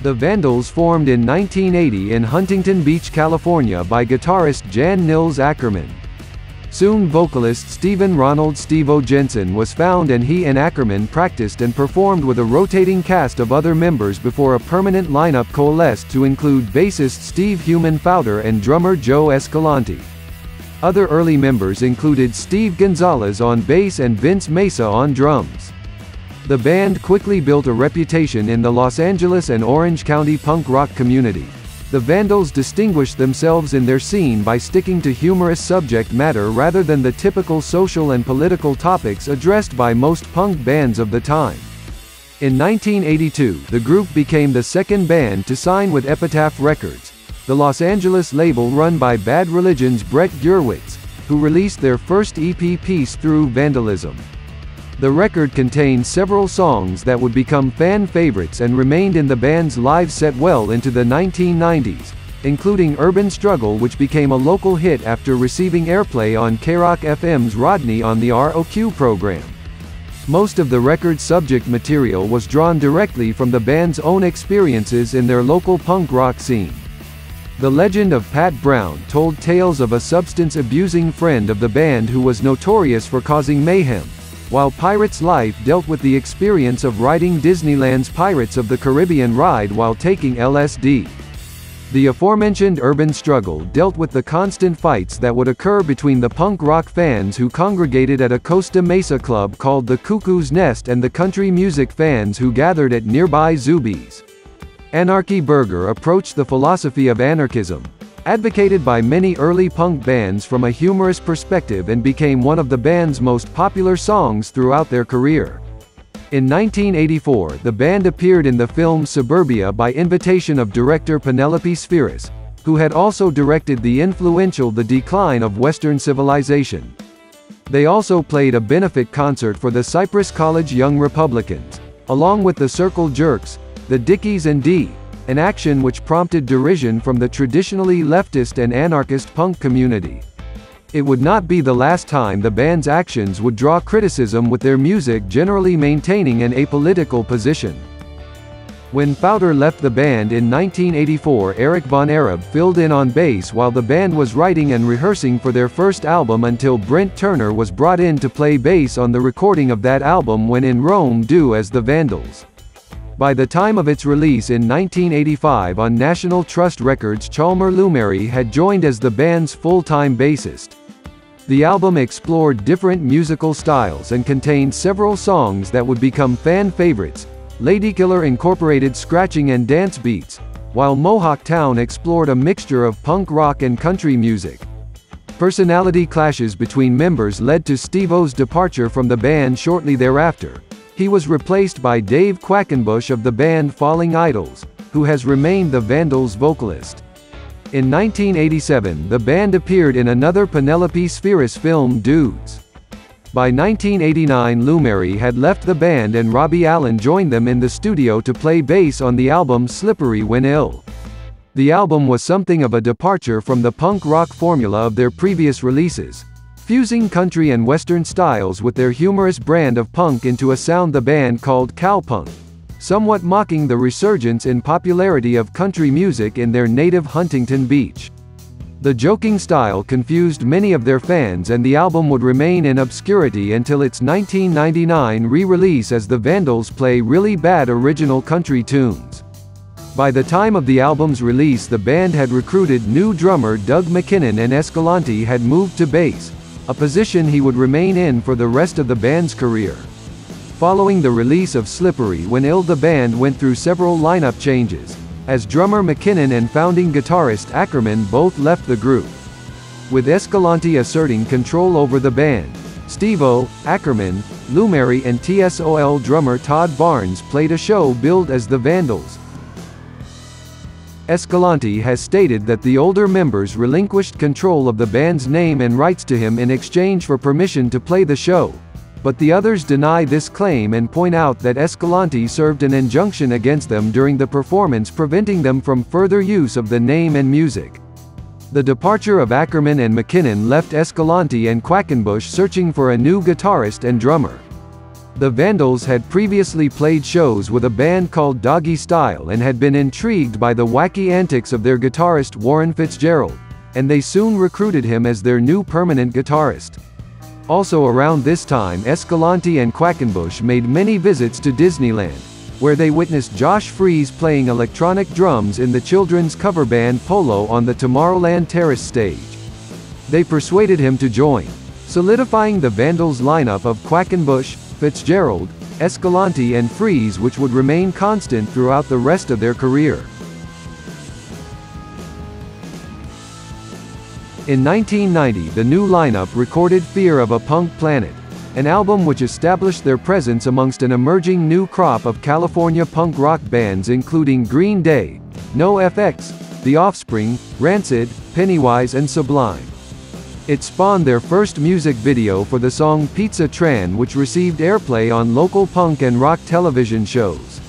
The Vandals formed in 1980 in Huntington Beach, California by guitarist Jan Nils Ackermann. Soon vocalist Steven Ronald Stevo Jensen was found and he and Ackermann practiced and performed with a rotating cast of other members before a permanent lineup coalesced to include bassist Steve Human Pfauter and drummer Joe Escalante. Other early members included Steve Gonzalez on bass and Vince Mesa on drums. The band quickly built a reputation in the Los Angeles and Orange County punk rock community. The Vandals distinguished themselves in their scene by sticking to humorous subject matter rather than the typical social and political topics addressed by most punk bands of the time. In 1982, the group became the second band to sign with Epitaph Records, the Los Angeles label run by Bad Religion's Brett Gurewitz, who released their first EP piece thru Vandalism. The record contained several songs that would become fan favorites and remained in the band's live set well into the 1990s, including Urban Struggle, which became a local hit after receiving airplay on KROQ FM's Rodney on the KROQ program. Most of the record's subject material was drawn directly from the band's own experiences in their local punk rock scene. The legend of Pat Brown told tales of a substance-abusing friend of the band who was notorious for causing mayhem, while Pirate's Life dealt with the experience of riding Disneyland's Pirates of the Caribbean ride while taking LSD. The aforementioned Urban Struggle dealt with the constant fights that would occur between the punk rock fans who congregated at a Costa Mesa club called the Cuckoo's Nest and the country music fans who gathered at nearby Zubie's. Anarchy Burger approached the philosophy of anarchism, advocated by many early punk bands from a humorous perspective, and became one of the band's most popular songs throughout their career. In 1984, the band appeared in the film Suburbia by invitation of director Penelope Spheeris, who had also directed the influential The Decline of Western Civilization. They also played a benefit concert for the Cypress College Young Republicans, along with the Circle Jerks, the Dickies and D, an action which prompted derision from the traditionally leftist and anarchist punk community. It would not be the last time the band's actions would draw criticism, with their music generally maintaining an apolitical position. When Pfauter left the band in 1984, Eric Von Arab filled in on bass while the band was writing and rehearsing for their first album until Brent Turner was brought in to play bass on the recording of that album When in Rome Do as the Vandals. By the time of its release in 1985 on National Trust Records, Chalmer Lumeri had joined as the band's full-time bassist. The album explored different musical styles and contained several songs that would become fan favorites. Ladykiller incorporated scratching and dance beats, while Mohawk Town explored a mixture of punk rock and country music. Personality clashes between members led to Stevo's departure from the band shortly thereafter. He was replaced by Dave Quackenbush of the band Falling Idols, who has remained the Vandals' vocalist. In 1987, the band appeared in another Penelope Spheeris film, Dudes. By 1989, Lumeri had left the band and Robbie Allen joined them in the studio to play bass on the album Slippery When Ill. The album was something of a departure from the punk rock formula of their previous releases, fusing country and western styles with their humorous brand of punk into a sound the band called cowpunk, somewhat mocking the resurgence in popularity of country music in their native Huntington Beach. The joking style confused many of their fans, and the album would remain in obscurity until its 1999 re-release as the Vandals play really bad original country tunes. By the time of the album's release, the band had recruited new drummer Doug McKinnon and Escalante had moved to bass, a position he would remain in for the rest of the band's career. Following the release of Slippery When Ill, the band went through several lineup changes, as drummer McKinnon and founding guitarist Ackermann both left the group. With Escalante asserting control over the band, Stevo, Ackermann, Lumeri and TSOL drummer Todd Barnes played a show billed as the Vandals. Escalante has stated that the older members relinquished control of the band's name and rights to him in exchange for permission to play the show, but the others deny this claim and point out that Escalante served an injunction against them during the performance preventing them from further use of the name and music. The departure of Ackermann and McKinnon left Escalante and Quackenbush searching for a new guitarist and drummer. The Vandals had previously played shows with a band called Doggy Style and had been intrigued by the wacky antics of their guitarist Warren Fitzgerald, and they soon recruited him as their new permanent guitarist. Also around this time, Escalante and Quackenbush made many visits to Disneyland, where they witnessed Josh Freese playing electronic drums in the children's cover band Polo on the Tomorrowland Terrace stage. They persuaded him to join, solidifying the Vandals lineup of Quackenbush, Fitzgerald, Escalante and Freese, which would remain constant throughout the rest of their career. In 1990, the new lineup recorded Fear of a Punk Planet, an album which established their presence amongst an emerging new crop of California punk rock bands including Green Day, NoFX, The Offspring, Rancid, Pennywise and Sublime. It spawned their first music video for the song Pizza Tran, which received airplay on local punk and rock television shows.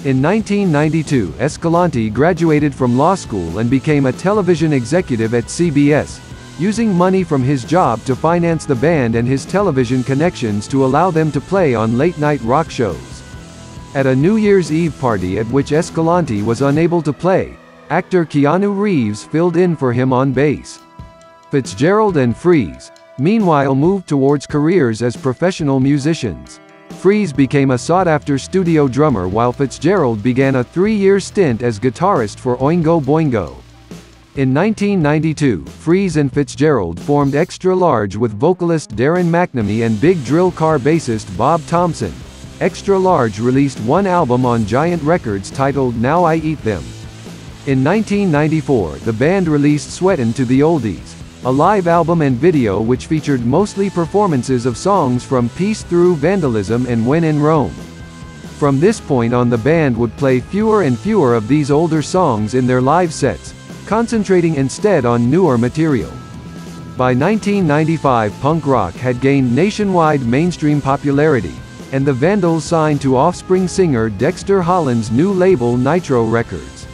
In 1992, Escalante graduated from law school and became a television executive at CBS, using money from his job to finance the band and his television connections to allow them to play on late-night rock shows. At a New Year's Eve party at which Escalante was unable to play, actor Keanu Reeves filled in for him on bass. Fitzgerald and Freese, meanwhile, moved towards careers as professional musicians. Freese became a sought-after studio drummer while Fitzgerald began a 3-year stint as guitarist for Oingo Boingo. In 1992, Freese and Fitzgerald formed Extra Large with vocalist Darren McNamee and Big Drill Car bassist Bob Thompson. Extra Large released one album on Giant Records titled Now I Eat Them. In 1994, the band released Sweatin' to the Oldies, a live album and video which featured mostly performances of songs from Peace Through Vandalism and When in Rome. From this point on, the band would play fewer and fewer of these older songs in their live sets, concentrating instead on newer material. By 1995, punk rock had gained nationwide mainstream popularity, and the Vandals signed to Offspring singer Dexter Holland's new label Nitro Records.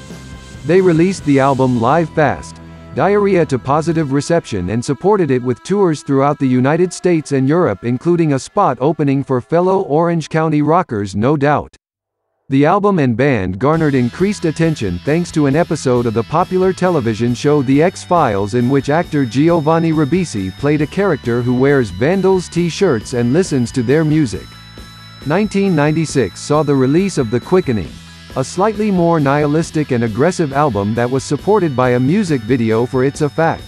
They released the album Live Fast, Diarrhea to positive reception, and supported it with tours throughout the United States and Europe, including a spot opening for fellow Orange County rockers No Doubt. The album and band garnered increased attention thanks to an episode of the popular television show The X-Files in which actor Giovanni Ribisi played a character who wears Vandals t-shirts and listens to their music. 1996 saw the release of The Quickening, a slightly more nihilistic and aggressive album that was supported by a music video for It's a Fact.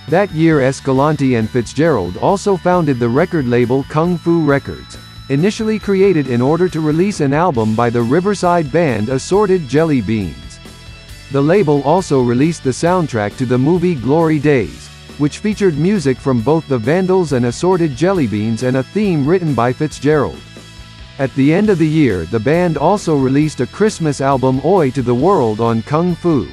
That year, Escalante and Fitzgerald also founded the record label Kung Fu Records, initially created in order to release an album by the Riverside band Assorted Jelly Beans. The label also released the soundtrack to the movie Glory Days, which featured music from both the Vandals and Assorted Jelly Beans and a theme written by Fitzgerald. At the end of the year, the band also released a Christmas album, Oi to the World, on Kung Fu.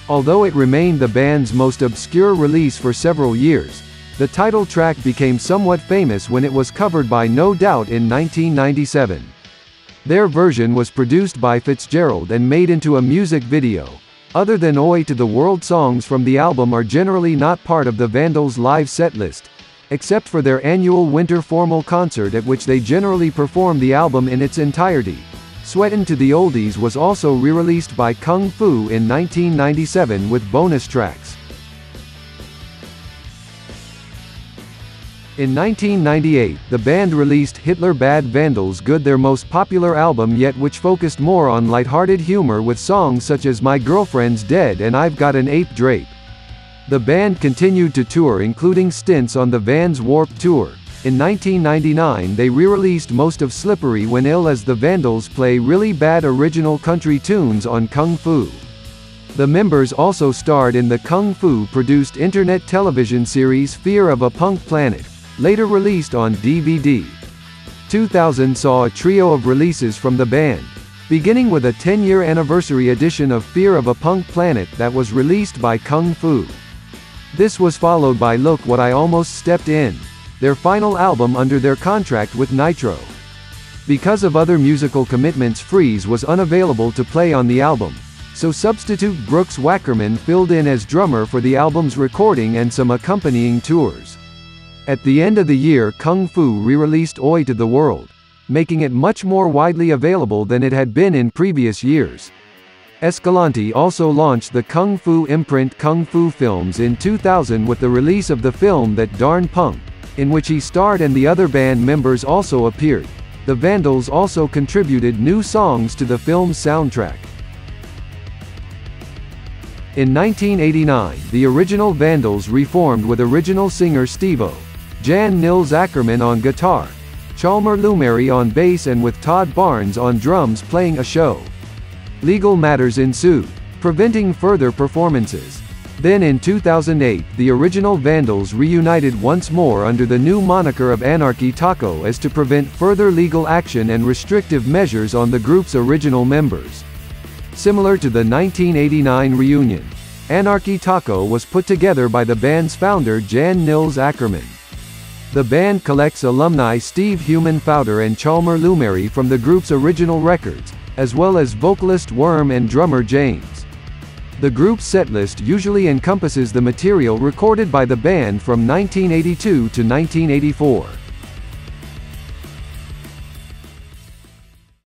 Although it remained the band's most obscure release for several years, the title track became somewhat famous when it was covered by No Doubt in 1997. Their version was produced by Fitzgerald and made into a music video. Other than Oi to the World, songs from the album are generally not part of the Vandals' live setlist, except for their annual winter formal concert at which they generally perform the album in its entirety. Sweatin' to the Oldies was also re-released by Kung Fu in 1997 with bonus tracks. In 1998, the band released Hitler Bad Vandals Good, their most popular album yet, which focused more on lighthearted humor with songs such as My Girlfriend's Dead and I've Got an Ape Drape. The band continued to tour, including stints on the Vans Warped Tour. In 1999, they re-released most of Slippery When Ill as the Vandals play really bad original country tunes on Kung Fu. The members also starred in the Kung Fu-produced internet television series Fear of a Punk Planet, later released on DVD. 2000 saw a trio of releases from the band, beginning with a 10-year anniversary edition of Fear of a Punk Planet that was released by Kung Fu. This was followed by Look What I Almost Stepped In, their final album under their contract with Nitro. Because of other musical commitments, Freese was unavailable to play on the album, so substitute Brooks Wackerman filled in as drummer for the album's recording and some accompanying tours. At the end of the year, Kung Fu re-released Oi to the World, making it much more widely available than it had been in previous years. Escalante also launched the Kung Fu imprint Kung Fu Films in 2000 with the release of the film That Darn Punk, in which he starred and the other band members also appeared. The Vandals also contributed new songs to the film's soundtrack. In 1989, the original Vandals reformed with original singer Stevo, Jan Nils Ackermann on guitar, Chalmer Lumeri on bass and with Todd Barnes on drums playing a show. Legal matters ensued, preventing further performances. Then in 2008, the original Vandals reunited once more under the new moniker of Anarchy Taco as to prevent further legal action and restrictive measures on the group's original members. Similar to the 1989 reunion, Anarchy Taco was put together by the band's founder Jan Nils Ackermann. The band collects alumni Steve Human Pfauter and Chalmer Lumeri from the group's original records, as well as vocalist Worm and drummer James. The group's setlist usually encompasses the material recorded by the band from 1982 to 1984.